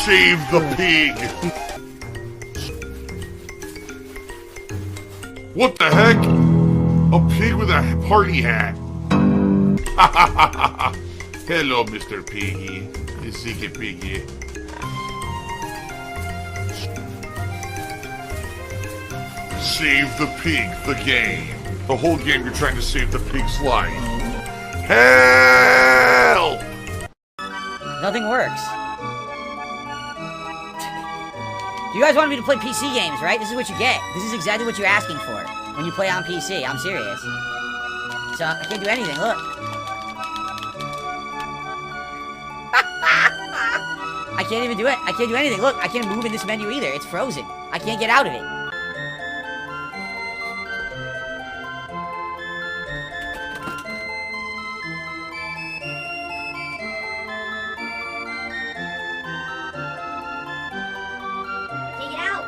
Save the pig! What the heck? A pig with a party hat. Hello, Mr. Piggy. The secret piggy. Save the pig, the game. The whole game you're trying to save the pig's life. Help! Nothing works. You guys wanted me to play PC games, right? This is what you get. This is exactly what you're asking for when you play on PC. I'm serious. So, I can't do anything, look. I can't even do it. I can't do anything. Look, I can't move in this menu either. It's frozen. I can't get out of it. Can't get out.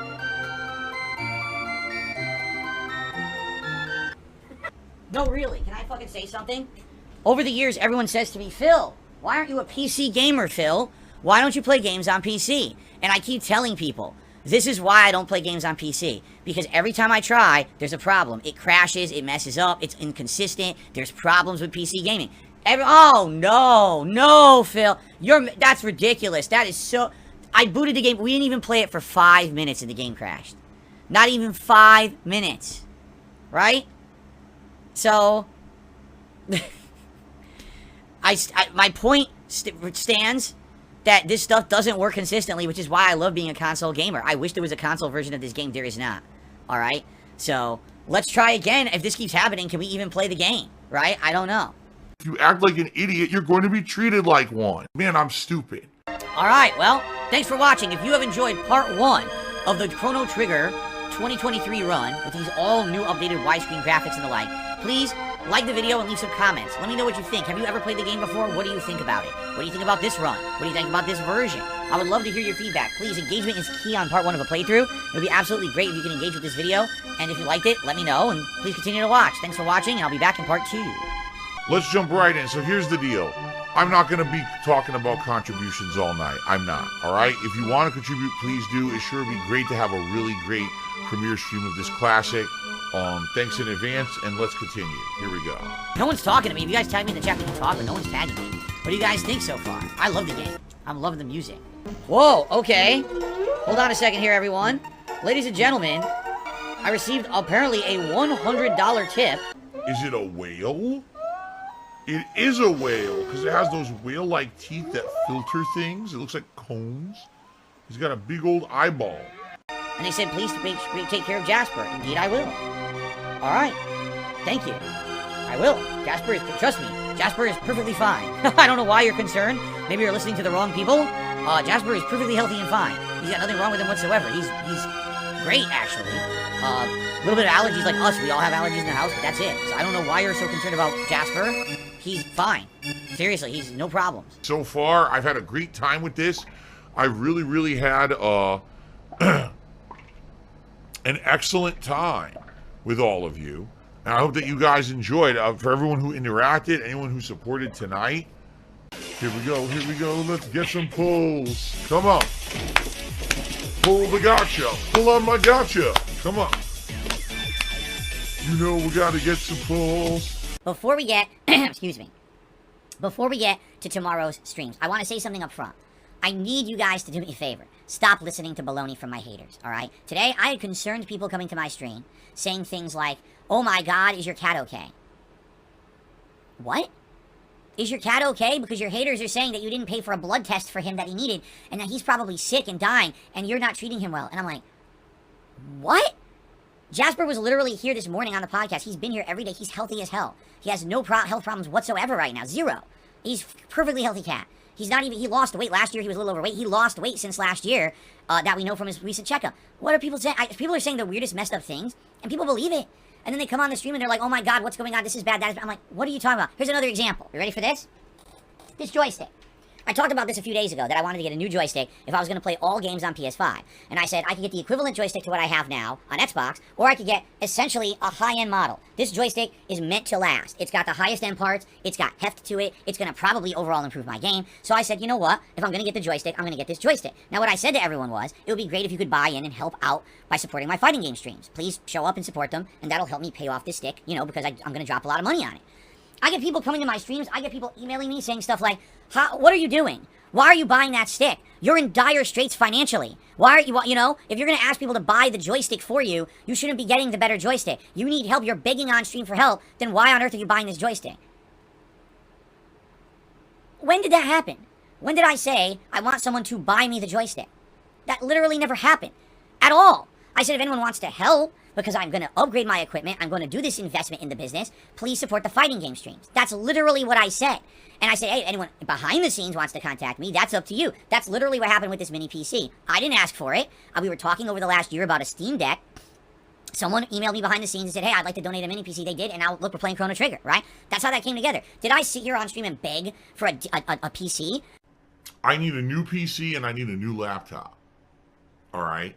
No, really. Can I fucking say something? Over the years, everyone says to me, Phil, why aren't you a PC gamer, Phil? Why don't you play games on PC? And I keep telling people, this is why I don't play games on PC. Because every time I try, there's a problem. It crashes, it messes up, it's inconsistent, there's problems with PC gaming. Oh, no, Phil. That's ridiculous. That is so... I booted the game. We didn't even play it for 5 minutes and the game crashed. Not even 5 minutes. Right? So... my point stands that this stuff doesn't work consistently, which is why I love being a console gamer. I wish there was a console version of this game. There is not. Alright? So, let's try again. If this keeps happening, can we even play the game? Right? I don't know. If you act like an idiot, you're going to be treated like one. Man, I'm stupid. Alright, well, thanks for watching. If you have enjoyed part 1 of the Chrono Trigger 2023 run, with these all new updated widescreen graphics and the like, please like the video and leave some comments. Let me know what you think. Have you ever played the game before? What do you think about it? What do you think about this run? What do you think about this version? I would love to hear your feedback. Please, engagement is key on part 1 of a playthrough. It would be absolutely great if you can engage with this video. And if you liked it, let me know. And please continue to watch. Thanks for watching, and I'll be back in part 2. Let's jump right in. So here's the deal. I'm not going to be talking about contributions all night. I'm not. All right? If you want to contribute, please do. It sure would be great to have a really great premiere stream of this classic. Thanks in advance, and let's continue. Here we go. No one's talking to me. If you guys tag me in the chat, we can talk, but no one's tagging me. What do you guys think so far? I love the game. I'm loving the music. Whoa, okay. Hold on a second here, everyone. Ladies and gentlemen, I received apparently a $100 tip. Is it a whale? It is a whale, because it has those whale-like teeth that filter things. It looks like cones. He's got a big old eyeball. And they said, please take care of Jasper. Indeed, I will. All right. Thank you. I will. Jasper is, trust me, Jasper is perfectly fine. I don't know why you're concerned. Maybe you're listening to the wrong people. Jasper is perfectly healthy and fine. He's got nothing wrong with him whatsoever. He's great, actually. A little bit of allergies like us. We all have allergies in the house, but that's it. So I don't know why you're so concerned about Jasper. He's fine. Seriously, he's no problems. So far, I've had a great time with this. I really had an excellent time with all of you. And I hope that you guys enjoyed. For everyone who interacted, anyone who supported tonight. Here we go, let's get some pulls. Come on. Pull the gotcha. Pull on my gotcha. Come on. You know we gotta get some pulls. Before we get, excuse me, before we get to tomorrow's streams, I want to say something up front. I need you guys to do me a favor. Stop listening to baloney from my haters, alright? Today, I had concerned people coming to my stream saying things like, oh my god, is your cat okay? What? Is your cat okay? Because your haters are saying that you didn't pay for a blood test for him that he needed, and that he's probably sick and dying, and you're not treating him well. And I'm like, what? Jasper was literally here this morning on the podcast. He's been here every day. He's healthy as hell. He has no health problems whatsoever right now. Zero. He's a perfectly healthy cat. He's not even, he lost weight. Last year he was a little overweight. He lost weight since last year, that we know from his recent checkup. What are people saying? People are saying the weirdest messed up things, and people believe it. And then they come on the stream and they're like, oh my god, what's going on? This is bad, that is bad. I'm like, what are you talking about? Here's another example. You ready for this? This joystick. I talked about this a few days ago, that I wanted to get a new joystick if I was going to play all games on PS5. And I said I could get the equivalent joystick to what I have now on Xbox, or I could get essentially a high-end model. This joystick is meant to last. It's got the highest end parts, it's got heft to it, it's going to probably overall improve my game. So I said, you know what, if I'm going to get the joystick, I'm going to get this joystick. Now what I said to everyone was, it would be great if you could buy in and help out by supporting my fighting game streams. Please show up and support them, and that'll help me pay off this stick, you know, because I'm going to drop a lot of money on it. I get people coming to my streams, I get people emailing me saying stuff like, what are you doing? Why are you buying that stick? You're in dire straits financially. Why are you, you know, if you're going to ask people to buy the joystick for you, you shouldn't be getting the better joystick. You need help, you're begging on stream for help, then why on earth are you buying this joystick? When did that happen? When did I say I want someone to buy me the joystick? That literally never happened. At all. I said if anyone wants to help, because I'm going to upgrade my equipment, I'm going to do this investment in the business, please support the fighting game streams. That's literally what I said. And I said, hey, anyone behind the scenes wants to contact me, that's up to you. That's literally what happened with this mini PC. I didn't ask for it. We were talking over the last year about a Steam Deck. Someone emailed me behind the scenes and said, hey, I'd like to donate a mini PC. They did, and now look, we're playing Chrono Trigger, right? That's how that came together. Did I sit here on stream and beg for a PC? I need a new PC and I need a new laptop. All right?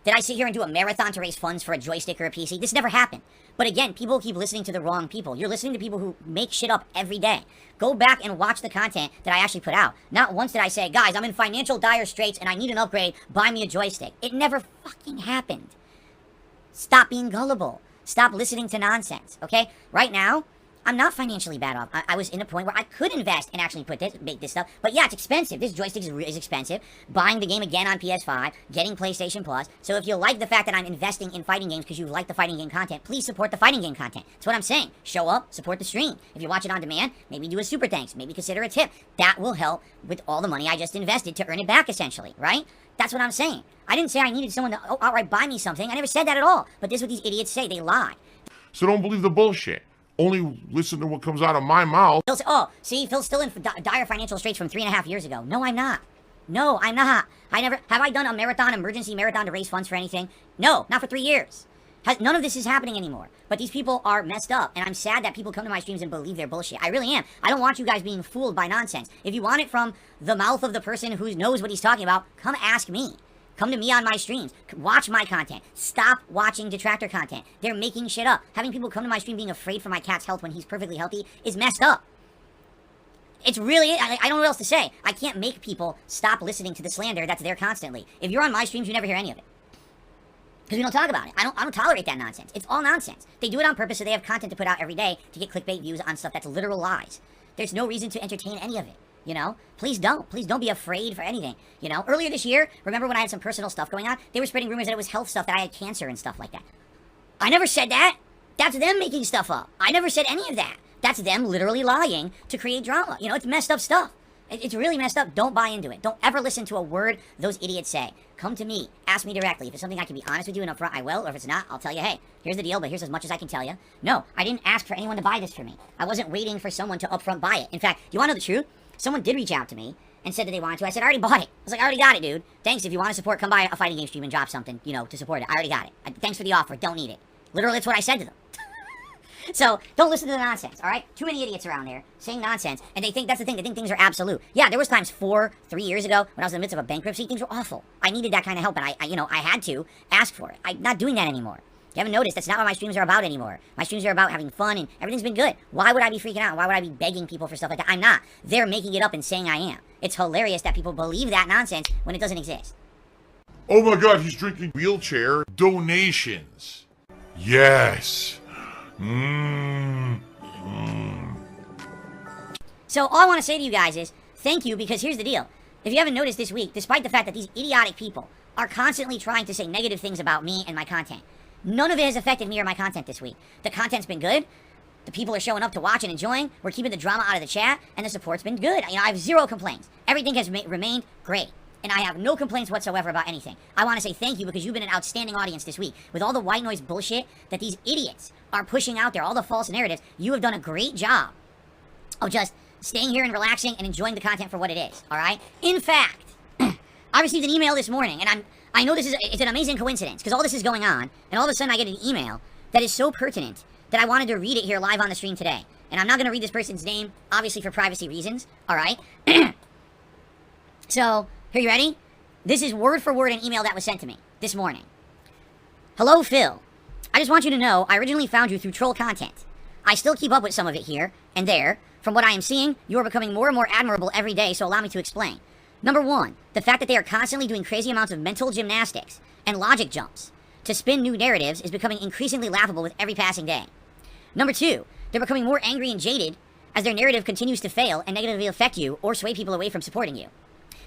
Did I sit here and do a marathon to raise funds for a joystick or a PC? This never happened. But again, people keep listening to the wrong people. You're listening to people who make shit up every day. Go back and watch the content that I actually put out. Not once did I say, guys, I'm in financial dire straits and I need an upgrade. Buy me a joystick. It never fucking happened. Stop being gullible. Stop listening to nonsense, okay? Right now, I'm not financially bad off. I was in a point where I could invest and actually make this stuff. But yeah, it's expensive. This joystick is expensive. Buying the game again on PS5, getting PlayStation Plus. So if you like the fact that I'm investing in fighting games because you like the fighting game content, please support the fighting game content. That's what I'm saying. Show up, support the stream. If you watch it on demand, maybe do a super thanks. Maybe consider a tip. That will help with all the money I just invested to earn it back, essentially, right? That's what I'm saying. I didn't say I needed someone to outright buy me something. I never said that at all. But this is what these idiots say. They lie. So don't believe the bullshit. Only listen to what comes out of my mouth. Oh, see, Phil's still in dire financial straits from 3.5 years ago. No, I'm not. No, I'm not. Have I done a emergency marathon to raise funds for anything? No, not for 3 years. None of this is happening anymore. But these people are messed up, and I'm sad that people come to my streams and believe their bullshit. I really am. I don't want you guys being fooled by nonsense. If you want it from the mouth of the person who knows what he's talking about, come ask me. Come to me on my streams. Watch my content. Stop watching detractor content. They're making shit up. Having people come to my stream being afraid for my cat's health when he's perfectly healthy is messed up. It's really, I don't know what else to say. I can't make people stop listening to the slander that's there constantly. If you're on my streams, you never hear any of it. Because we don't talk about it. I don't tolerate that nonsense. It's all nonsense. They do it on purpose so they have content to put out every day to get clickbait views on stuff that's literal lies. There's no reason to entertain any of it. You know, please don't be afraid for anything. You know, earlier this year, remember when I had some personal stuff going on? They were spreading rumors that it was health stuff, that I had cancer and stuff like that. I never said that. That's them making stuff up. I never said any of that. That's them literally lying to create drama. You know, it's messed up stuff. It's really messed up. Don't buy into it. Don't ever listen to a word those idiots say. Come to me. Ask me directly. If it's something I can be honest with you and upfront, I will. Or if it's not, I'll tell you, hey, here's the deal, but here's as much as I can tell you. No, I didn't ask for anyone to buy this for me. I wasn't waiting for someone to upfront buy it. In fact, do you want to know the truth? Someone did reach out to me and said that they wanted to. I said, I already bought it. I was like, I already got it, dude. Thanks. If you want to support, come buy a fighting game stream and drop something, you know, to support it. I already got it. Thanks for the offer. Don't need it. Literally, that's what I said to them. So, don't listen to the nonsense, all right? Too many idiots around there saying nonsense, and they think, that's the thing, they think things are absolute. Yeah, there was times 3 years ago, when I was in the midst of a bankruptcy, things were awful. I needed that kind of help, and I had to ask for it. I'm not doing that anymore. You haven't noticed, that's not what my streams are about anymore. My streams are about having fun, and everything's been good. Why would I be freaking out? Why would I be begging people for stuff like that? I'm not. They're making it up and saying I am. It's hilarious that people believe that nonsense when it doesn't exist. Oh my god, he's drinking wheelchair donations. Yes. So all I want to say to you guys is, thank you, because here's the deal. If you haven't noticed this week, despite the fact that these idiotic people are constantly trying to say negative things about me and my content, none of it has affected me or my content this week. The content's been good. The people are showing up to watch and enjoying. We're keeping the drama out of the chat, and the support's been good. You know, I have zero complaints. Everything has remained great. And I have no complaints whatsoever about anything. I want to say thank you because you've been an outstanding audience this week. With all the white noise bullshit that these idiots are pushing out there, all the false narratives, you have done a great job of just staying here and relaxing and enjoying the content for what it is, all right? In fact, I received an email this morning, and I know it's an amazing coincidence because all this is going on, and all of a sudden I get an email that is so pertinent that I wanted to read it here live on the stream today. And I'm not going to read this person's name, obviously for privacy reasons, all right? So, here, you ready? This is word for word an email that was sent to me this morning. Hello, Phil. I just want you to know I originally found you through troll content. I still keep up with some of it here and there. From what I am seeing, you are becoming more and more admirable every day, so allow me to explain. Number one, the fact that they are constantly doing crazy amounts of mental gymnastics and logic jumps to spin new narratives is becoming increasingly laughable with every passing day. Number two, they're becoming more angry and jaded as their narrative continues to fail and negatively affect you or sway people away from supporting you.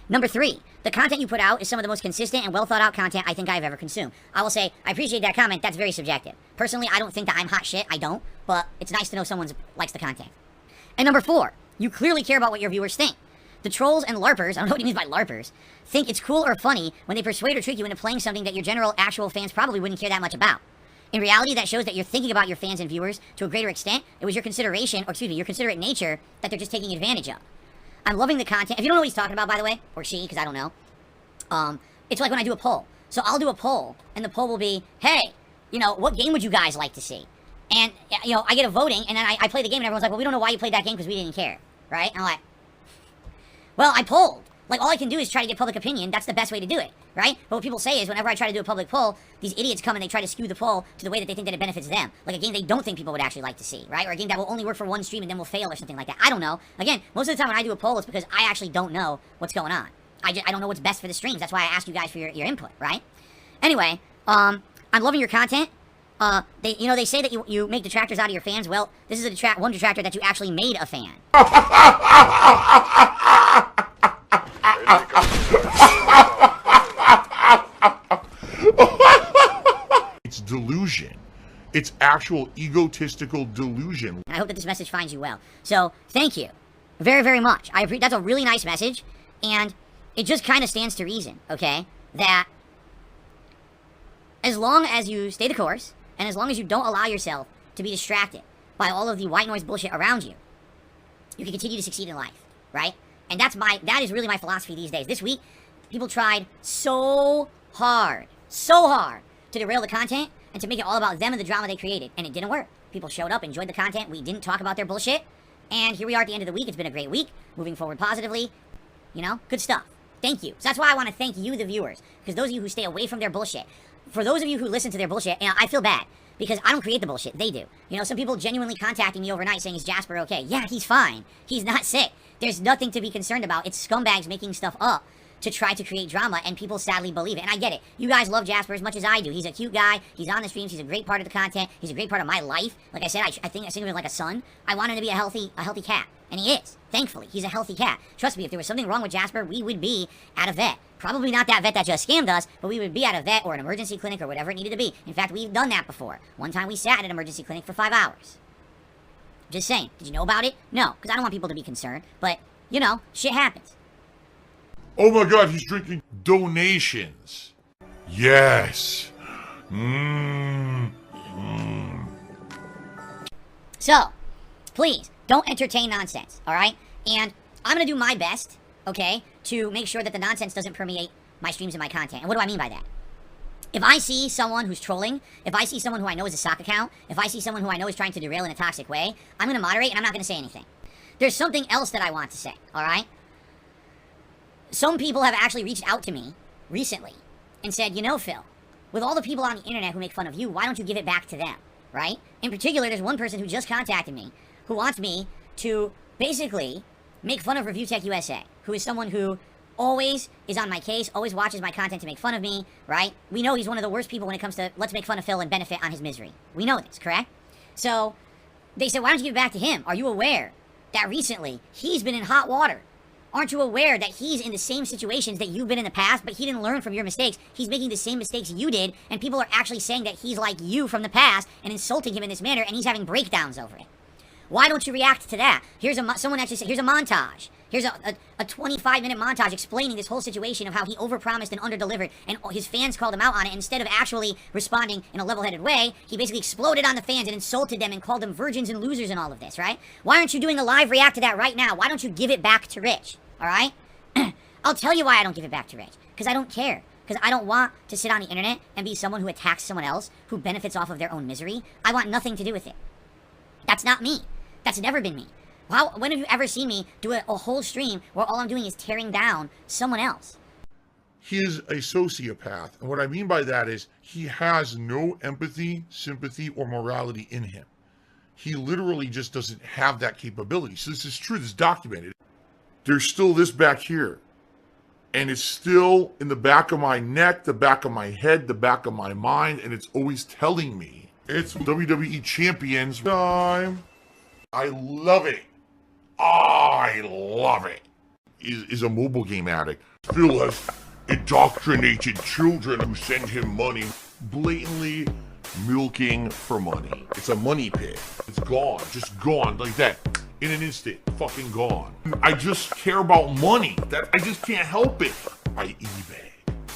Number three, the content you put out is some of the most consistent and well thought out content I think I've ever consumed. I will say, I appreciate that comment, that's very subjective. Personally, I don't think that I'm hot shit, I don't, but it's nice to know someone likes the content. And number four, you clearly care about what your viewers think. The trolls and LARPers, I don't know what he means by LARPers, think it's cool or funny when they persuade or trick you into playing something that your general actual fans probably wouldn't care that much about. In reality, that shows that you're thinking about your fans and viewers to a greater extent. It was your consideration, or excuse me, your considerate nature that they're just taking advantage of. I'm loving the content. If you don't know what he's talking about, by the way, or she, because I don't know, it's like when I do a poll. So I'll do a poll, and the poll will be, hey, what game would you guys like to see? And, I get a voting, and then I play the game, and everyone's like, well, we don't know why you played that game because we didn't care, right? And I'm like, well, I polled. Like, all I can do is try to get public opinion. That's the best way to do it, right? But what people say is whenever I try to do a public poll, these idiots come and they try to skew the poll to the way that they think that it benefits them. Like a game they don't think people would actually like to see, right? Or a game that will only work for one stream and then will fail or something like that. I don't know. Again, most of the time when I do a poll, it's because I actually don't know what's going on. I don't know what's best for the streams. That's why I ask you guys for your input, right? Anyway, I'm loving your content. They say that you make detractors out of your fans. Well, this is one detractor that you actually made a fan. It's delusion. It's actual egotistical delusion. And I hope that this message finds you well. So, thank you very, very much. That's a really nice message, and it just kind of stands to reason, okay, that as long as you stay the course, and as long as you don't allow yourself to be distracted by all of the white noise bullshit around you, you can continue to succeed in life, right? And that is really my philosophy these days. This week, people tried so hard to derail the content and to make it all about them and the drama they created, and it didn't work. People showed up, enjoyed the content, we didn't talk about their bullshit, and here we are at the end of the week. It's been a great week, moving forward positively, good stuff. Thank you. So that's why I want to thank you, the viewers, because those of you who stay away from their bullshit, for those of you who listen to their bullshit, I feel bad, because I don't create the bullshit, they do. Some people genuinely contacting me overnight saying, is Jasper okay? Yeah, he's fine. He's not sick. There's nothing to be concerned about. It's scumbags making stuff up to try to create drama, and people sadly believe it. And I get it. You guys love Jasper as much as I do. He's a cute guy. He's on the streams. He's a great part of the content. He's a great part of my life. Like I said, I think of him like a son. I want him to be a healthy cat. And he is. Thankfully, he's a healthy cat. Trust me, if there was something wrong with Jasper, we would be at a vet. Probably not that vet that just scammed us, but we would be at a vet or an emergency clinic or whatever it needed to be. In fact, we've done that before. One time we sat at an emergency clinic for 5 hours. Just saying. Did you know about it? No, because I don't want people to be concerned. But, shit happens. Oh my god, he's drinking donations. Yes. So, please, don't entertain nonsense, alright? And I'm going to do my best, okay, to make sure that the nonsense doesn't permeate my streams and my content. And what do I mean by that? If I see someone who's trolling, if I see someone who I know is a sock account, if I see someone who I know is trying to derail in a toxic way, I'm going to moderate and I'm not going to say anything. There's something else that I want to say, alright? Some people have actually reached out to me recently and said, Phil, with all the people on the internet who make fun of you, why don't you give it back to them, right? In particular, there's one person who just contacted me who wants me to basically make fun of Review Tech USA, who is someone who always is on my case, always watches my content to make fun of me, right? We know he's one of the worst people when it comes to let's make fun of Phil and benefit on his misery. We know this, correct? So they said, why don't you give it back to him? Are you aware that recently he's been in hot water? Aren't you aware that he's in the same situations that you've been in the past, but he didn't learn from your mistakes? He's making the same mistakes you did, and people are actually saying that he's like you from the past and insulting him in this manner, and he's having breakdowns over it. Why don't you react to that? Someone actually said, here's a montage. Here's a 25-minute montage explaining this whole situation of how he overpromised and underdelivered, and his fans called him out on it. Instead of actually responding in a level-headed way, he basically exploded on the fans and insulted them and called them virgins and losers and all of this, right? Why aren't you doing a live react to that right now? Why don't you give it back to Rich, all right? I'll tell you why I don't give it back to Rich. Because I don't care. Because I don't want to sit on the internet and be someone who attacks someone else who benefits off of their own misery. I want nothing to do with it. That's not me. That's never been me. When have you ever seen me do a whole stream where all I'm doing is tearing down someone else? He is a sociopath. And what I mean by that is he has no empathy, sympathy, or morality in him. He literally just doesn't have that capability. So this is true, this is documented. There's still this back here. And it's still in the back of my neck, the back of my head, the back of my mind, and it's always telling me it's WWE Champions time. I love it. I love it. Is a mobile game addict. Phil has indoctrinated children who send him money, blatantly milking for money. It's a money pit. It's gone, just gone like that. In an instant, fucking gone. I just care about money. I just can't help it. I eBay.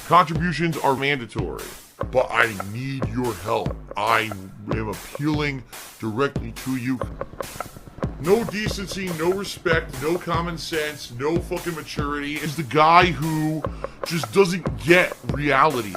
Contributions are mandatory, but I need your help. I am appealing directly to you. No decency, no respect, no common sense, no fucking maturity. Is the guy who just doesn't get reality.